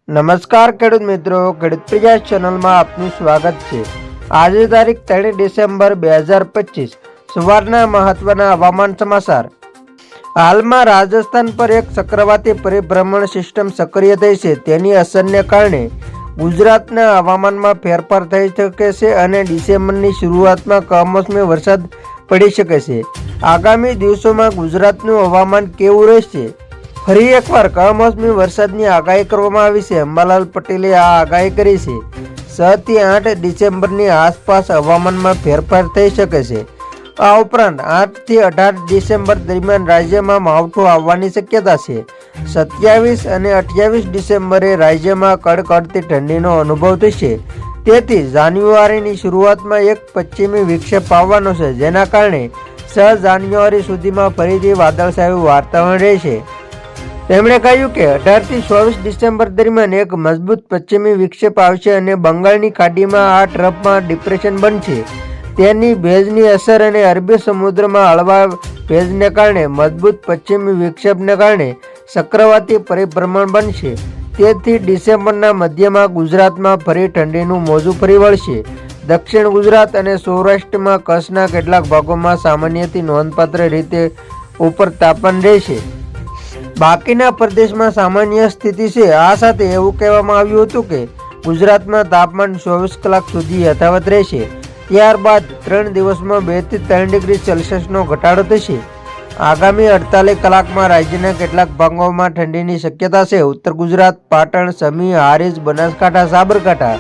નમસ્કાર ખેડૂત મિત્રો, ખેડૂત પ્રિયા ચેનલમાં આપનું સ્વાગત છે। આજે તારીખ 3 ડિસેમ્બર 2025 સવારના મહત્વના હવામાન સમાચાર। હાલમાં રાજસ્થાન પર એક ચક્રવાતી પરિભ્રમણ સિસ્ટમ સક્રિય થઈ છે। તેની અસરને કારણે ગુજરાતના હવામાનમાં ફેરફાર થઈ શકે છે અને ડિસેમ્બરની શરૂઆતમાં કમોસમી વરસાદ પડી શકે છે। આગામી દિવસોમાં ગુજરાતનું હવામાન કેવું રહેશે? ફરી એકવાર કમોસમી વરસાદની આગાહી કરવામાં આવી છે। અંબાલાલ પટેલે આ આગાહી કરી છે। 6 થી 8 ડિસેમ્બરની આસપાસ હવામાનમાં ફેરફાર થઈ શકે છે। આ ઉપરાંત 8 થી 18 ડિસેમ્બર દરમિયાન રાજ્યમાં માવઠું આવવાની શક્યતા છે। 27 અને 28 ડિસેમ્બરે રાજ્યમાં કડકડતી ઠંડીનો અનુભવ થશે। તેથી જાન્યુઆરીની શરૂઆતમાં એક પશ્ચિમી વિક્ષેપ આવવાનો છે, જેના કારણે 6 જાન્યુઆરી સુધીમાં ફરીથી વાદળછાયું વાતાવરણ રહેશે। તેમણે કહ્યું કે 18 થી 24 ડિસેમ્બર દરમિયાન એક મજબૂત પશ્ચિમી વિક્ષેપ આવશે અને બંગાળની ખાડીમાં આ ટ્રફમાં ડિપ્રેશન બનશે। તેની ભેજની અસર અને અરબી સમુદ્રમાં હળવા ભેજને કારણે મજબૂત પશ્ચિમી વિક્ષેપને કારણે ચક્રવાતી પરિભ્રમણ બનશે। તેથી ડિસેમ્બરના મધ્યમાં ગુજરાતમાં ફરી ઠંડીનું મોજું ફરી વળશે। દક્ષિણ ગુજરાત અને સૌરાષ્ટ્રમાં કચ્છના કેટલાક ભાગોમાં સામાન્યથી નોંધપાત્ર રીતે ઉપર તાપમાન રહેશે। બાકીના પ્રદેશમાં સામાન્ય સ્થિતિ છે। આ સાથે એવું કહેવામાં આવ્યું હતું કે ગુજરાતમાં તાપમાન 24 કલાક સુધી યથાવત રહેશે। ત્યારબાદ 3 દિવસમાં 2 થી 3 ડિગ્રી સેલ્સિયસનો ઘટાડો થશે। આગામી 48 કલાકમાં રાજ્યના કેટલાક ભાગોમાં ઠંડીની શક્યતા છે। ઉત્તર ગુજરાત, પાટણ, સમી, હારીજ, બનાસકાંઠા, સાબરકાંઠા,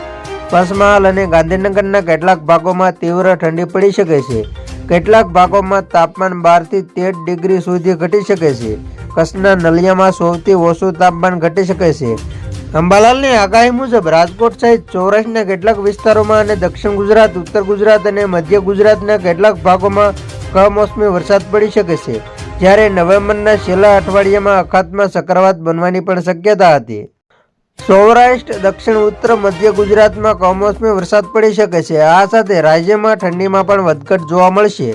પંચમહાલ અને ગાંધીનગરના કેટલાક ભાગોમાં તીવ્ર ઠંડી પડી શકે છે। કેટલાક ભાગોમાં તાપમાન 12 થી 13 ડિગ્રી સુધી ઘટી શકે છે। કચ્છના નલિયામાં સૌથી ઓછું તાપમાન ઘટી શકે છે। અંબાલાલની આગાહી મુજબ રાજકોટ સહિત સૌરાષ્ટ્રના કેટલાક વિસ્તારોમાં અને દક્ષિણ ગુજરાત, ઉત્તર ગુજરાત અને મધ્ય ગુજરાતના કેટલાક ભાગોમાં કમોસમી વરસાદ પડી શકે છે, જ્યારે નવેમ્બરના છેલ્લા અઠવાડિયામાં અખાતમાં ચક્રવાત બનવાની પણ શક્યતા હતી। સૌરાષ્ટ્ર, દક્ષિણ, ઉત્તર, મધ્ય ગુજરાતમાં કમોસમી વરસાદ પડી શકે છે। આ સાથે રાજ્યમાં ઠંડીમાં પણ વધઘટ જોવા મળશે।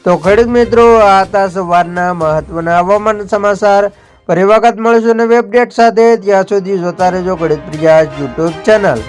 તો ખેડૂત મિત્રો, આ હતા સવારના મહત્વના હવામાન સમાચાર। ફરી વખત મળીશું નવી અપડેટ સાથે। ત્યાં સુધી જોતા રહેજો ખેડૂત પ્રિયા યુટ્યુબ ચેનલ।